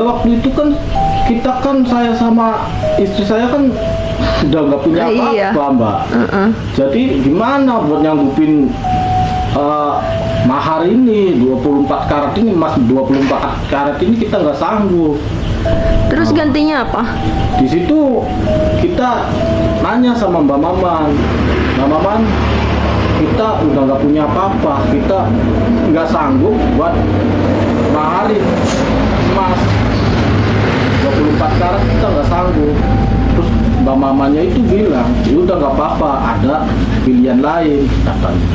waktu itu kan kita kan saya sama istri saya kan sudah nggak punya apa-apa, Iya. Mbak. Jadi gimana buat nyanggupin mahar ini 24 karat ini, emas 24 karat ini kita nggak sanggup. Terus gantinya apa? Di situ kita nanya sama Mbak Maman, Mbak Maman, kita udah nggak punya apa-apa, kita nggak sanggup buat maharin emas 24 karat, kita nggak sanggup. Terus Mbak Mamanya itu bilang, ya udah nggak apa-apa, ada pilihan lain katanya,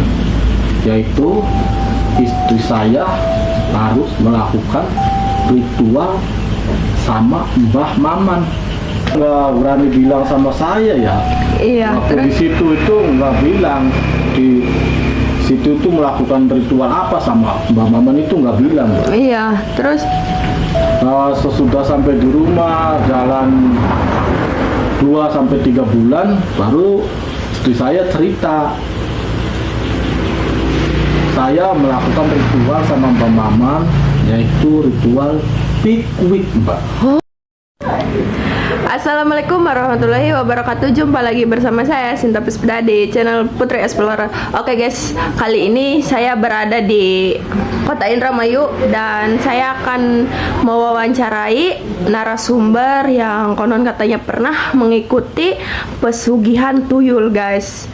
yaitu istri saya harus melakukan ritual sama Mbah Maman. Nggak berani bilang sama saya ya. Iya, Waktu di terus situ itu nggak bilang, di situ itu melakukan ritual apa sama Mbah Maman itu nggak bilang. iya, terus Sesudah sampai di rumah jalan 2 sampai 3 bulan baru istri saya cerita, saya melakukan ritual sama Mbah Maman, yaitu ritual pikwik, Mbak. Assalamualaikum warahmatullahi wabarakatuh. Jumpa lagi bersama saya Sinta Pispeda di channel Putri Explorer. Oke guys, kali ini saya berada di Kota Indramayu dan saya akan mewawancarai narasumber yang konon katanya pernah mengikuti pesugihan tuyul, guys.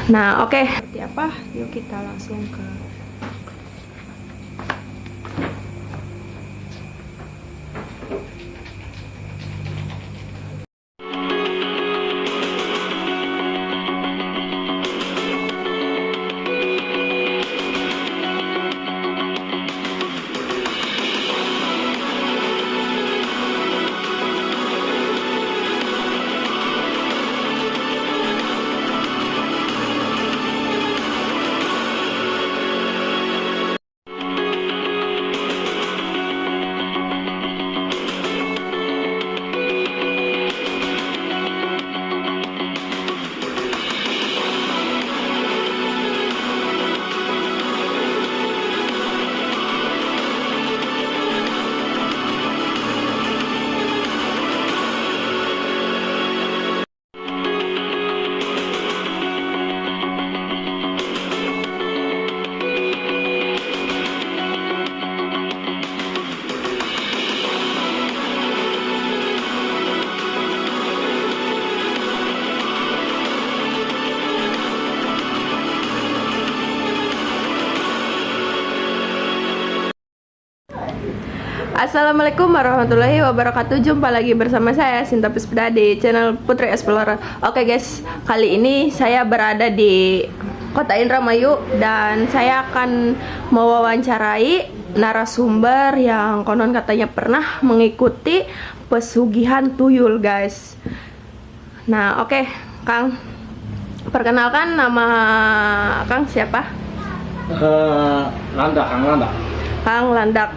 Nah, oke. Seperti apa? Yuk kita langsung ke Assalamualaikum warahmatullahi wabarakatuh. Jumpa lagi bersama saya Sinta Pispeda di channel Putri Explorer. Oke guys, kali ini saya berada di Kota Indramayu dan saya akan mewawancarai narasumber yang konon katanya pernah mengikuti pesugihan tuyul, guys. Nah, oke, Kang. Perkenalkan, nama Kang siapa? Landak, Kang Landak. Kang Landak.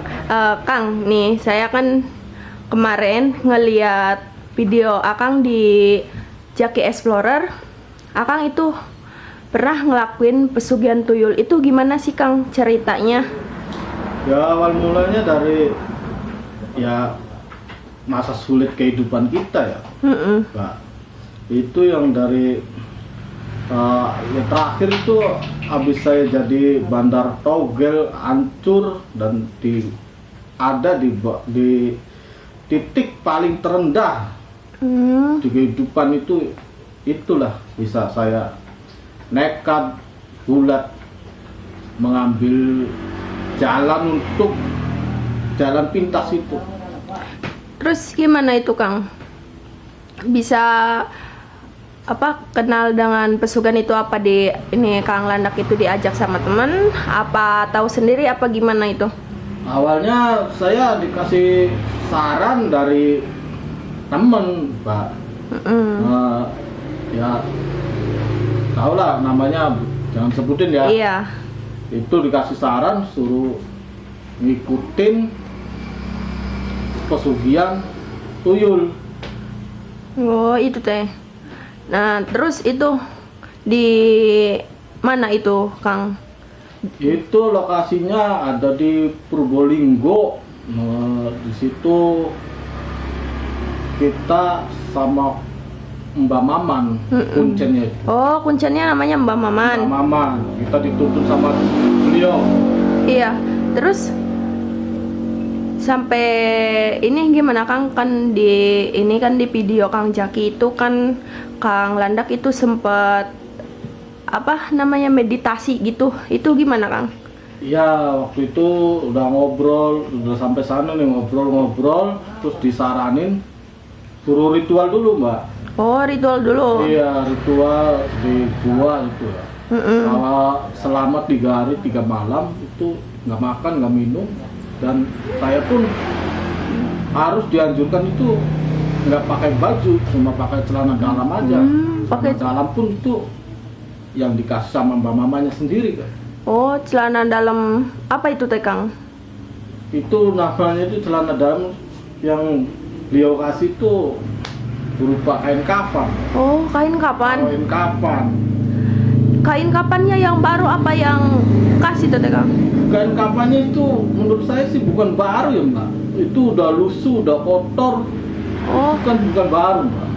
Kang, nih saya kan kemarin ngeliat video Akang di Jaki Explorer. Akang itu pernah ngelakuin pesugihan tuyul. Itu gimana sih, Kang, ceritanya? Ya awal mulanya dari ya masa sulit kehidupan kita ya, Mbak. Itu yang dari yang terakhir itu habis saya jadi bandar togel hancur dan ada di titik paling terendah di kehidupan itu, itulah bisa saya nekat bulat mengambil jalan untuk jalan pintas itu. Terus gimana itu, Kang? Bisa kenal dengan pesugihan itu? Apa di ini Kang Landak itu diajak sama temen, apa tahu sendiri, apa gimana itu? Awalnya saya dikasih saran dari temen, Mbak. Ya tau lah namanya, jangan sebutin ya. Iya. Itu dikasih saran suruh ngikutin pesugihan tuyul. Oh, itu teh. Nah, terus itu di mana itu, Kang? Itu lokasinya ada di Purbolinggo, Nah, di situ kita sama Mbak Maman, kuncennya itu. Oh, kuncennya namanya Mbak Maman. Mbak Maman, kita dituntut sama beliau. Iya, terus sampai ini gimana Kang? Kan di video Kang Jaki itu kan Kang Landak itu sempet apa namanya meditasi gitu. Itu gimana Kang? Iya, waktu itu udah ngobrol, udah sampai sana nih ngobrol-ngobrol, terus disaranin suruh ritual dulu, Mbak. Oh, ritual dulu. Iya, ritual di gua itu ya. Kalau selama 3 hari 3 malam itu nggak makan, nggak minum, dan saya pun harus dianjurkan itu nggak pakai baju, cuma pakai celana dalam aja. Pakai Celana dalam pun itu yang dikasih sama mbak mamanya sendiri kan. Oh, celana dalam apa itu teh Kang? Itu namanya itu celana dalam yang beliau kasih itu berupa kain kafan. Oh, kain kapan? Kain kafan. Kain kapannya yang baru apa yang kasih tuh teh Kang? Kain kafannya itu menurut saya sih bukan baru ya mbak. Itu udah lusuh, udah kotor. Oh, Bukan baru mbak.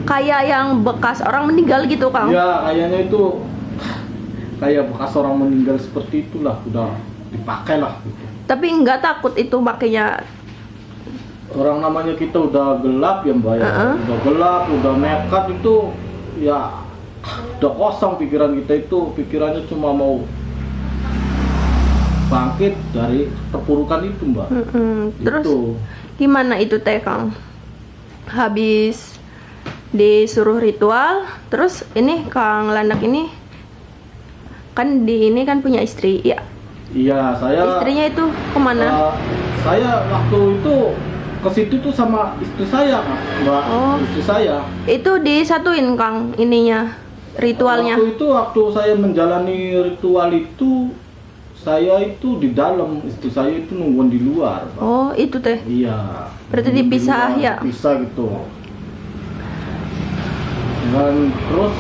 kayak yang bekas orang meninggal gitu Kang? Ya kayaknya itu kayak bekas orang meninggal seperti itulah, udah dipakai lah gitu. Tapi nggak takut itu makanya? Orang namanya kita udah gelap ya mbak ya, udah gelap, udah nekat itu ya udah kosong pikiran kita itu, pikirannya cuma mau bangkit dari terpurukan itu mbak. Terus Itu. gimana itu teh Kang? Habis disuruh ritual, terus ini Kang Landak ini kan ini kan punya istri ya? Iya saya. Istrinya itu kemana? Saya waktu itu ke situ tuh sama istri saya mbak. Oh. Istri saya. Itu disatuin Kang ininya ritualnya? Waktu saya menjalani ritual itu, saya itu di dalam, istri saya itu nungguan di luar Pak. Oh itu teh? Iya. Berarti Nungguin di dipisah luar, ya? Dipisah gitu. Dan terus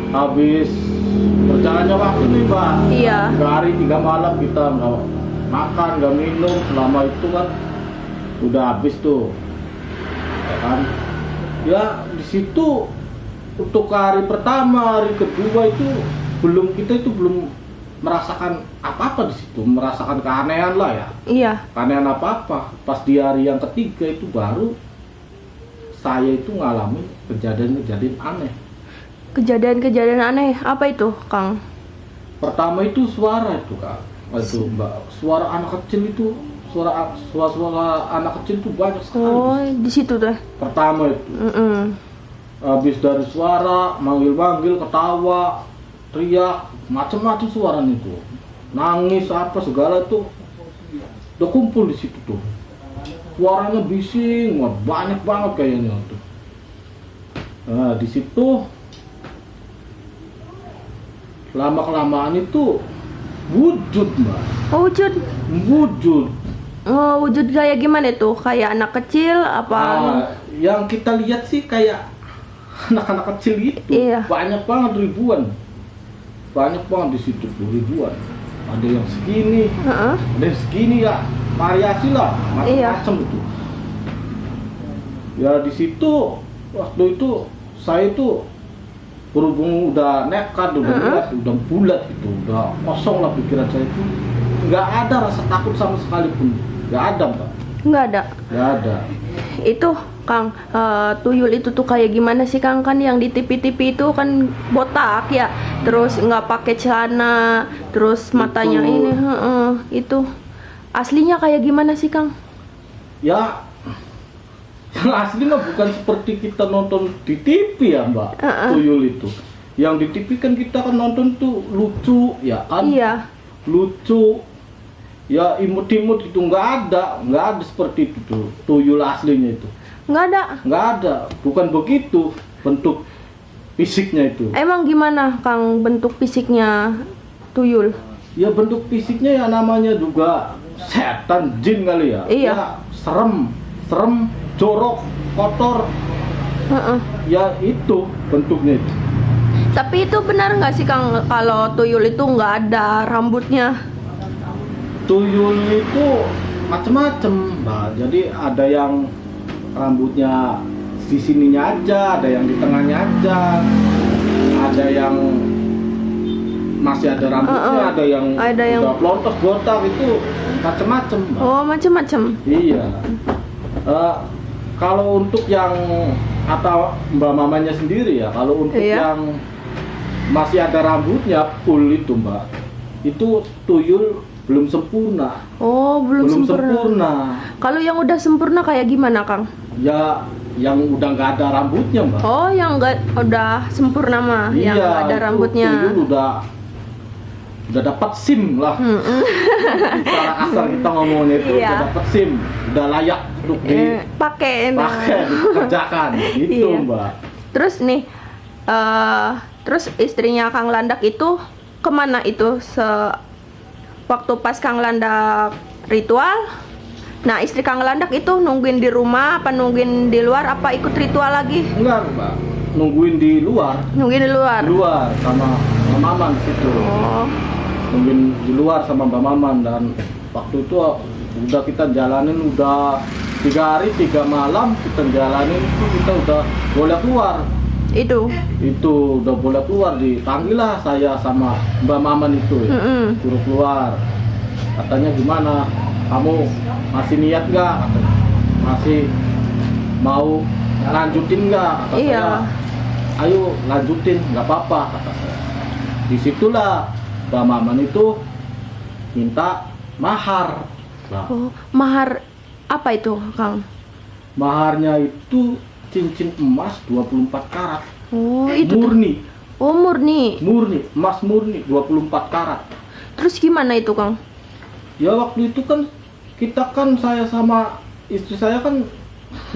habis berjalannya waktu nih Pak. Iya. 3 hari 3 malam kita nggak makan, nggak minum, selama itu kan udah habis tuh, ya kan? Ya di situ untuk hari pertama, hari kedua itu kita belum merasakan apa-apa di situ, merasakan keanehan lah ya. Iya. Keanehan apa-apa. Pas di hari yang ketiga itu baru saya itu ngalamin kejadian-kejadian aneh. Kejadian-kejadian aneh apa itu Kang? Pertama itu suara itu Kak. Itu Mbak, suara anak kecil itu, suara anak kecil itu banyak sekali. Oh di situ teh? Pertama itu. Habis dari suara manggil-manggil, ketawa, teriak, macam-macam suaranya itu, nangis apa segala itu udah kumpul di situ tuh. Suaranya bising, wah, banyak banget kayaknya tuh. Nah di situ lama kelamaan itu wujud mbak. Oh wujud? Wujud. Oh wujud kayak gimana tuh? Kayak anak kecil apa? Yang kita lihat sih kayak anak-anak kecil itu. Iya. Banyak banget, ribuan. Banyak banget di situ tuh, ribuan. Ada yang segini, ada yang segini ya, variasi lah, macam-macam itu. Ya di situ waktu itu saya itu berhubung udah nekat, udah bulat gitu, udah kosong lah pikiran saya itu, nggak ada rasa takut sama sekali pun, nggak ada mbak. Nggak ada. Nggak ada. Itu Kang, tuyul itu tuh kayak gimana sih Kang? Kan yang di TV-TV itu kan botak ya, terus nggak pakai celana, terus matanya ini, itu aslinya kayak gimana sih Kang? Ya, yang asli mah bukan seperti kita nonton di TV ya mbak, tuyul itu. Yang di TV kan kita kan nonton tuh lucu, ya kan? Iya. Lucu, ya imut-imut itu nggak ada seperti itu tuh, tuyul aslinya itu. Nggak ada, bukan begitu bentuk fisiknya itu. Emang gimana Kang bentuk fisiknya tuyul? Ya bentuk fisiknya ya namanya juga setan, jin kali ya. Iya. Ya, serem, jorok, kotor. Ya itu bentuknya itu. Tapi itu benar nggak sih Kang kalau tuyul itu nggak ada rambutnya? Tuyul itu macem-macem, Mbak. Jadi ada yang rambutnya di sininya aja, ada yang di tengahnya aja, ada yang masih ada rambutnya, ada yang udah pelontos botak, itu macem-macem, Mbak. Oh, macam-macam. Iya. Kalau untuk yang atau mbak mamanya sendiri ya, kalau untuk yang masih ada rambutnya full itu, Mbak, itu tuyul belum sempurna. Oh, belum sempurna. Kalau yang udah sempurna kayak gimana, Kang? Ya, yang udah nggak ada rambutnya, Mbak. Oh, yang nggak udah sempurna mah, yang nggak ada rambutnya. Tuyul udah dapat SIM lah. Secara kasar kita ngomongnya itu udah dapat SIM, udah layak untuk dipakai, dikerjakan gitu, Mbak. Terus nih, terus istrinya Kang Landak itu kemana itu waktu pas Kang Landak ritual? Nah, istri Kang Landak itu nungguin di rumah apa nungguin di luar, apa ikut ritual lagi? Enggak, Mbak. Nungguin di luar. Nungguin di luar. Di luar sama Mbak Maman situ. Oh. Nungguin di luar sama Mbak Maman, dan waktu itu udah kita jalanin udah 3 hari 3 malam kita jalanin itu, kita udah boleh keluar. Itu udah boleh keluar, dipanggil lah saya sama Mbak Maman itu ya. Suruh keluar. Katanya gimana? Kamu masih niat nggak? Masih mau lanjutin nggak? Kata saya, ayo lanjutin, nggak apa-apa, kata saya. Disitulah Mbak Maman itu minta mahar. Nah, oh, mahar apa itu, Kang? Maharnya itu cincin emas 24 karat. Oh, itu murni. Oh, murni. Murni, emas murni 24 karat. Terus gimana itu, Kang? Ya waktu itu kan kita kan, saya sama istri saya kan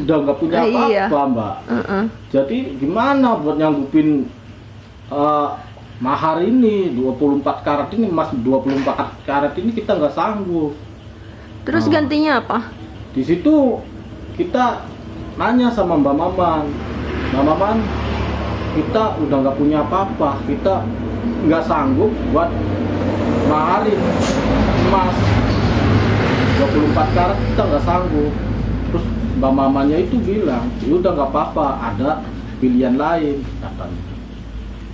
udah nggak punya apa-apa, Mbak. Jadi gimana buat nyanggupin mahar ini 24 karat ini, emas 24 karat ini, kita nggak sanggup. Terus gantinya apa? Di situ kita nanya sama Mbak Maman, Mbak Maman, kita udah nggak punya apa-apa, kita nggak sanggup buat maharin emas 24 karat, kita nggak sanggup. Terus Mbak Mamanya itu bilang, ya udah nggak apa-apa, ada pilihan lain katanya,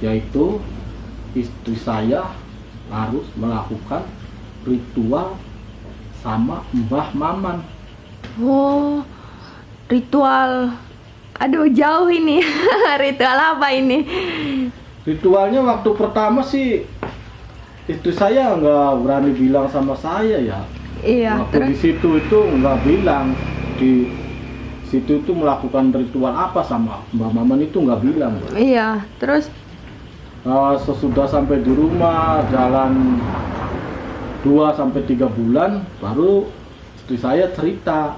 yaitu istri saya harus melakukan ritual sama Mbah Maman. Oh, ritual. Aduh, jauh ini. Ritual apa ini? Ritualnya waktu pertama sih istri saya nggak berani bilang sama saya ya. Iya. Waktu di situ itu nggak bilang, di situ itu melakukan ritual apa sama Mbak Maman itu nggak bilang, Mbak. Iya. Terus sesudah sampai di rumah, jalan 2-3 bulan, baru istri saya cerita,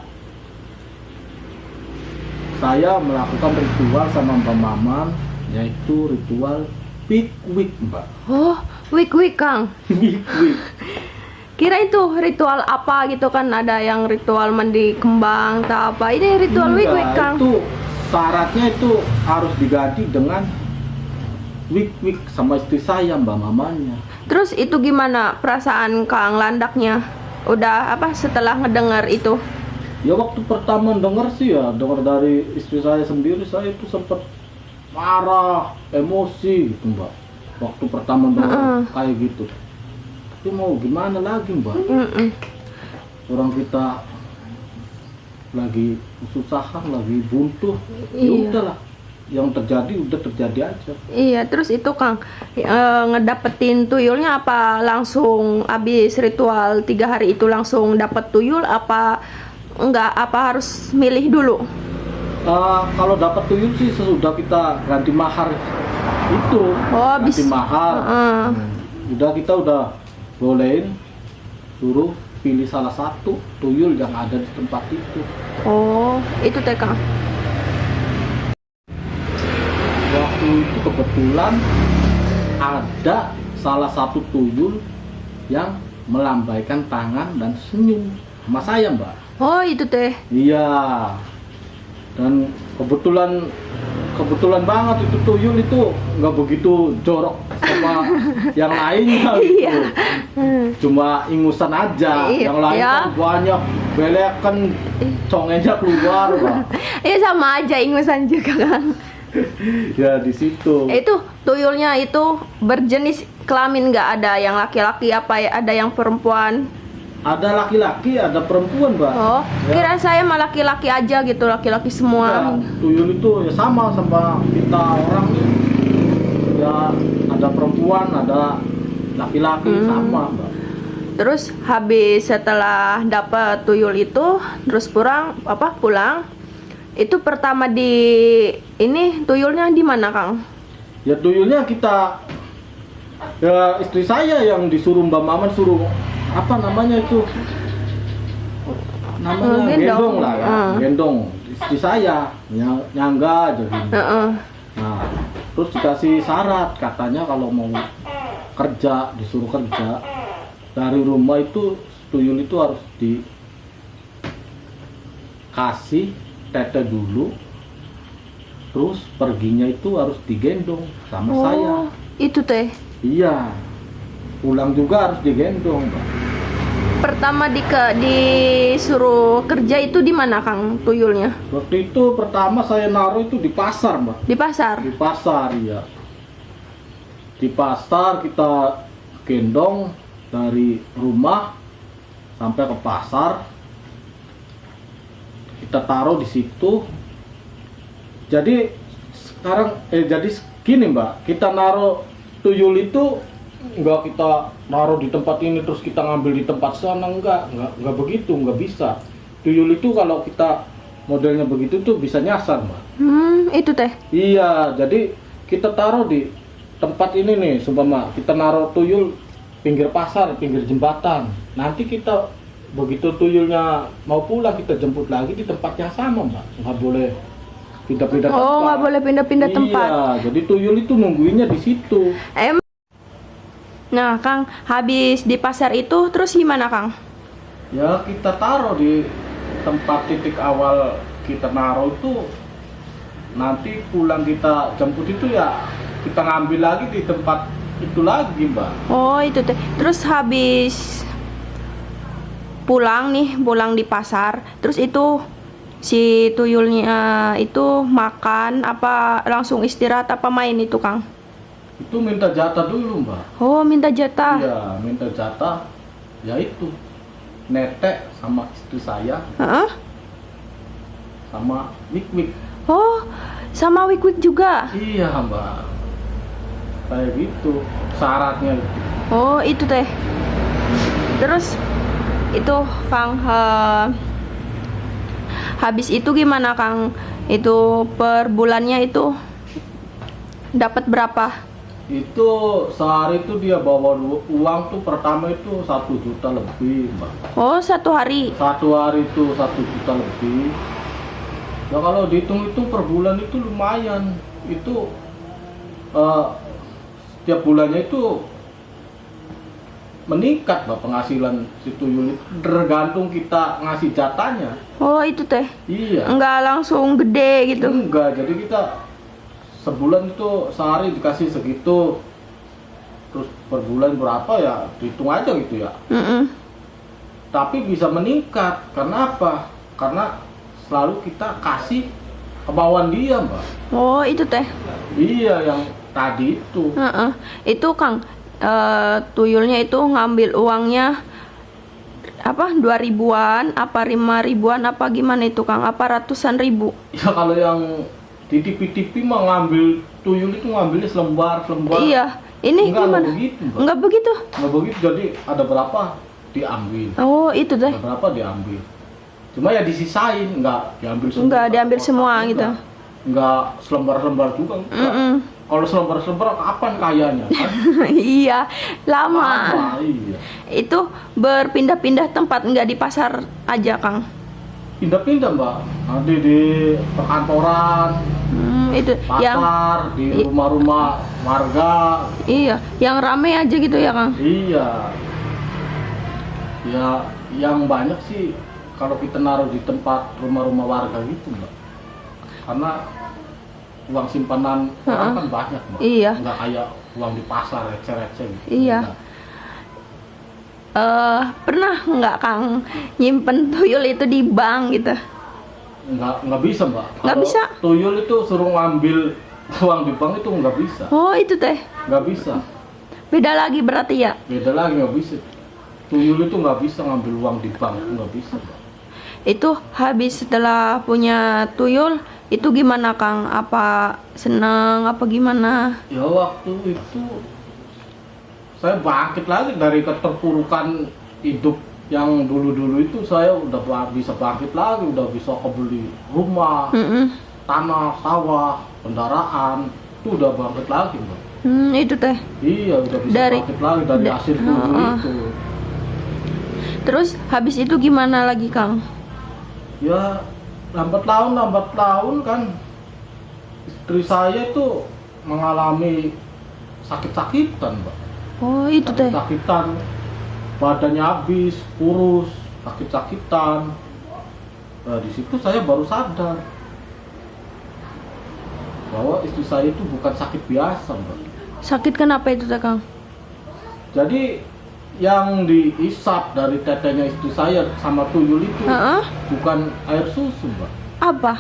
saya melakukan ritual sama Mbak Maman, yaitu ritual wik-wik, Mbak. Oh, wik-wik, Kang. Wik-wik. Kira itu ritual apa gitu kan, ada yang ritual mandi kembang atau apa. Ini ritual wik-wik, Kang. Itu syaratnya itu harus diganti dengan wik-wik sama istri saya, Mbak Mamanya. Terus itu gimana perasaan Kang Landaknya? Udah apa setelah ngedengar itu? Ya waktu pertama dengar sih ya, dengar dari istri saya sendiri, saya itu sempat marah, emosi gitu, Mbak. Waktu pertama dengar kayak gitu. Tapi mau gimana lagi, Mbak? Orang kita lagi kesusahan, lagi buntu, ya udahlah. Yang terjadi udah terjadi aja. Iya, terus itu Kang ngedapetin tuyulnya apa langsung habis ritual 3 hari itu langsung dapet tuyul, apa enggak, apa harus milih dulu? Kalau dapat tuyul sih sesudah kita ganti mahar itu. Oh, ganti mahar. Udah, kita udah bolehin, suruh pilih salah satu tuyul yang ada di tempat itu. Oh, itu teh Kang. Waktu itu kebetulan ada salah satu tuyul yang melambaikan tangan dan senyum sama saya, Mbak. Oh, itu teh. Iya. Dan kebetulan banget itu tuyul itu nggak begitu jorok sama yang lainnya Iya. gitu. Cuma ingusan aja, Iya, yang lain ya. kan banyak belek kan congenya keluar Pak. Iya sama aja ingusan juga Kang. Ya di situ. Itu tuyulnya itu berjenis kelamin nggak, ada yang laki-laki apa ya, ada yang perempuan? Ada laki-laki, ada perempuan Mbak. Oh, Ya. kira saya mah laki-laki aja gitu, laki-laki Ya, semua. tuyul itu ya sama kita orang nih. Ya ada perempuan, ada laki-laki sama Mbak. Terus habis setelah dapat tuyul itu, terus pulang, itu pertama di ini tuyulnya di mana Kang? Ya tuyulnya kita, ya istri saya yang disuruh Mbak Maman suruh apa namanya itu, namanya Gendong. gendong lah ya, gendong istri saya nyangga jadi. Heeh. Nah terus dikasih syarat, katanya kalau mau kerja, disuruh kerja dari rumah itu tuyul itu harus dikasih tete dulu, terus perginya itu harus digendong sama saya. Oh, itu teh. Iya, pulang juga harus digendong Mbak. Pertama disuruh kerja itu di mana Kang tuyulnya? Waktu itu pertama saya naruh itu di pasar Mbak. Di pasar. Di pasar ya, di pasar kita gendong dari rumah sampai ke pasar, kita taruh di situ. Jadi sekarang jadi gini Mbak, kita naruh tuyul itu nggak kita naruh di tempat ini terus kita ngambil di tempat sana, nggak begitu, nggak bisa. Tuyul itu kalau kita modelnya begitu tuh bisa nyasar Mbak. Itu teh. Iya, jadi kita taruh di tempat ini nih, sumpama kita naruh tuyul pinggir pasar, pinggir jembatan. Nanti kita begitu tuyulnya mau pulang, kita jemput lagi di tempat yang sama Mbak. Nggak boleh pindah-pindah tempat. Oh, nggak boleh pindah-pindah tempat. Iya, jadi tuyul itu nungguinnya di situ. Nah, Kang, habis di pasar itu terus gimana, Kang? Ya kita taruh di tempat titik awal kita naruh itu, nanti pulang kita jemput itu ya kita ngambil lagi di tempat itu lagi Mbak. Oh, itu teh. Terus habis pulang di pasar, terus itu si tuyulnya itu makan apa langsung istirahat apa main itu, Kang? Itu minta jatah dulu Mbak. Oh, minta jatah. Iya, minta jatah. Ya itu netek sama istri saya Heeh. sama wik-wik. Oh, sama wik-wik juga. Iya Mbak, kayak gitu syaratnya. Oh, itu teh. Terus itu Kang, habis itu gimana Kang? Itu per bulannya itu dapat berapa? Itu sehari itu dia bawa uang tuh pertama itu 1 juta lebih Mbak. Oh, satu hari. Satu hari itu 1 juta lebih. Ya kalau dihitung-hitung per bulan itu lumayan. Itu setiap bulannya itu meningkat Mbak penghasilan si tuyul itu, tergantung kita ngasih jatahnya. Oh, itu teh. Iya. Enggak langsung gede gitu. Enggak, jadi kita sebulan itu sehari dikasih segitu, terus per bulan berapa ya dihitung aja gitu ya. Tapi bisa meningkat karena apa? Karena selalu kita kasih kemauan dia Mbak. Oh, itu teh. Iya, yang tadi itu. Itu Kang, tuyulnya itu ngambil uangnya apa 2 ribuan apa 5 ribuan apa gimana itu Kang, apa ratusan ribu? Ya kalau yang di TV-TV mah ngambil tuyul itu ngambilnya selembar. Iya, ini Enggak, gimana? enggak begitu, Mbak. Enggak begitu. Nggak begitu, jadi ada berapa diambil, Oh, itu teh. ada berapa diambil. Cuma ya disisain, nggak diambil semua. Enggak diambil semua gitu. Nggak selembar-selembar juga. Enggak. Kalau selembar-selembar kapan kayanya kan? Iya, lama. Iya. Itu berpindah-pindah tempat, enggak di pasar aja, Kang. Pindah-pindah Mbak, nanti di perkantoran, Itu yang pasar, di rumah-rumah warga. iya, yang rame aja gitu ya, Kang. Iya. Ya, yang banyak sih kalau kita naruh di tempat rumah-rumah warga gitu Mbak. Karena uang simpanan orang kan banyak, Mbak. Iya. Nggak kayak uang di pasar receh-receh gitu. Iya. Pernah nggak Kang nyimpen tuyul itu di bank gitu? Nggak bisa, Mbak. Nggak Kalau bisa? tuyul itu suruh ngambil uang di bank itu nggak bisa. Oh itu teh Nggak bisa. beda lagi berarti ya? Beda lagi, nggak bisa. Tuyul itu nggak bisa ngambil uang di bank, nggak bisa, Mbak. Itu habis setelah punya tuyul itu gimana Kang? Apa seneng apa gimana? Ya waktu itu saya bangkit lagi dari keterpurukan hidup yang dulu-dulu itu. Saya udah bisa bangkit lagi, udah bisa kebeli rumah, tanah, sawah, kendaraan, itu udah bangkit lagi, Mbak. Itu teh. Iya, udah bisa Dari- bangkit lagi dari hasil dulu itu. Terus habis itu gimana lagi Kang? Ya lambat laun kan istri saya itu mengalami sakit-sakitan, Mbak. Oh itu teh. Sakit-sakitan, badannya habis, kurus, sakit-sakitan. Nah, di situ saya baru sadar bahwa istri saya itu bukan sakit biasa, Mbak. Sakit kenapa itu teh Kang? Jadi yang dihisap dari tetenya istri saya sama tuyul itu Heeh. bukan air susu, Mbak. Apa?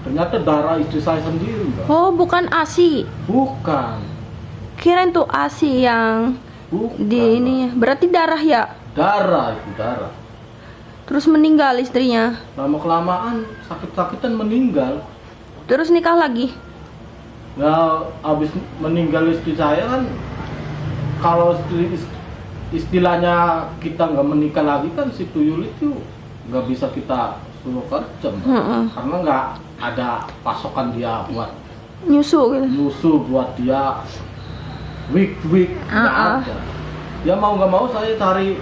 Ternyata darah istri saya sendiri, Mbak. Oh bukan ASI. Bukan. Kirain tuh ASI yang Bukan. di Mbak. ininya. Berarti darah ya? Darah itu darah. Terus meninggal istrinya. Lama kelamaan sakit-sakitan meninggal. Terus nikah lagi. Nah, habis meninggal istri saya kan, kalau istilahnya kita nggak menikah lagi kan, si tuyul itu nggak bisa kita suruh kerja, Mbak. Heeh. Karena nggak ada pasokan dia buat Nyusu gitu. nyusu, buat dia week nggak ada. Ya mau nggak mau saya cari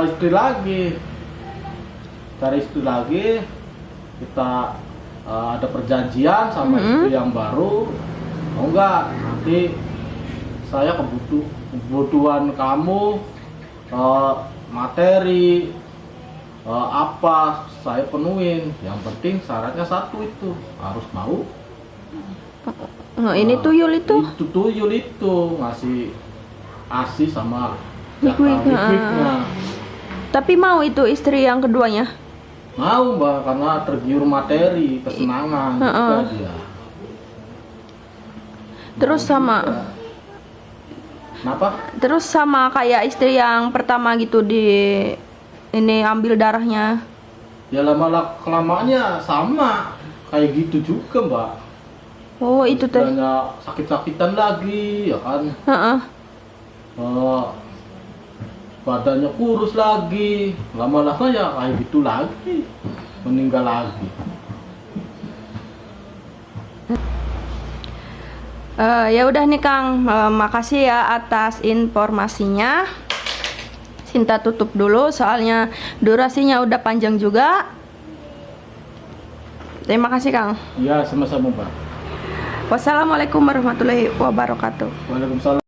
istri lagi, kita ada perjanjian sama istri yang baru. Mau nggak nanti saya kebutuhan kamu, materi, apa saya penuhin. Yang penting syaratnya satu, itu harus mau. Oh, ini tuyul itu. Itu tuyul itu ngasih ASI sama Liquid, liquidnya. Tapi mau itu istri yang keduanya. Mau, Mbak, karena tergiur materi, kesenangan juga dia. Terus Mau sama juga. Kenapa? Terus sama kayak istri yang pertama gitu di ini ambil darahnya. Ya lama-kelamaannya sama kayak gitu juga, Mbak. Oh, itu teh. Istilahnya sakit-sakitan lagi, ya kan? Heeh. Badannya kurus lagi, lama-lama ya kayak gitu lagi, meninggal lagi. Ya udah nih Kang, makasih ya atas informasinya. Sinta tutup dulu soalnya durasinya udah panjang juga. Terima kasih Kang. Ya, sama-sama, Mbak. Wassalamualaikum warahmatullahi wabarakatuh. Waalaikumsalam.